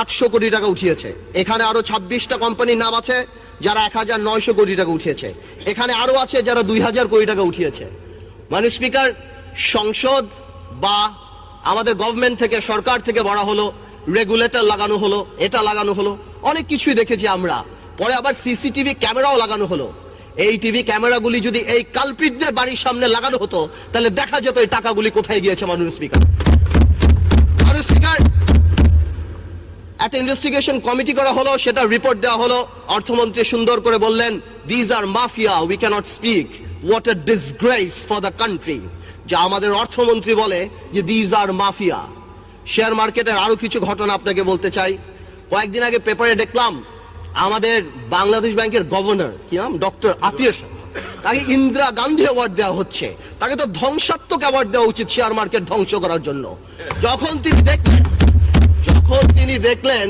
800 কোটি টাকা উঠিয়েছে। এখানে আরো 26টা কোম্পানির নাম আছে যারা 1900 কোটি টাকা উঠিয়েছে। এখানে আরো আছে যারা 2000 কোটি টাকা উঠিয়েছে। মানে স্পিকার, সংসদ বা আমাদের গভর্নমেন্ট থেকে, সরকার থেকে বলা হলো, রেগুলেটর লাগানো হলো, এটা লাগানো হলো, অনেক কিছুই দেখেছি আমরা। পরে আবার সিসিটিভি ক্যামেরাও লাগানো হলো। এই টিভি ক্যামেরাগুলি যদি এই কালপ্রিটদের বাড়ির সামনে লাগানো হতো তাহলে দেখা যেত এই টাকাগুলি কোথায় গিয়েছে। মাননীয় স্পিকার, একটা ইনভেস্টিগেশন কমিটি করা হলো, সেটা রিপোর্ট দেওয়া হলো। অর্থমন্ত্রী সুন্দর করে বললেন, this are mafia, we cannot speak, what a disgrace for the country. যে আমাদের অর্থমন্ত্রী বলে যে দিস আর মাফিয়া। শেয়ার মার্কেটের আরো কিছু ঘটনা আপনাকে বলতে চাই। কয়েকদিন আগে পেপারে দেখলাম আমাদের বাংলাদেশ ব্যাংকের গভর্নর, কি নাম, ডক্টর আতিয়া, তাকে ইন্দিরা গান্ধী অ্যাওয়ার্ড দেওয়া হচ্ছে। তাকে তো ধ্বংসাত্মক অ্যাওয়ার্ড দেওয়া উচিত শেয়ার মার্কেট ধ্বংস করার জন্য। যখন তিনি দেখলেন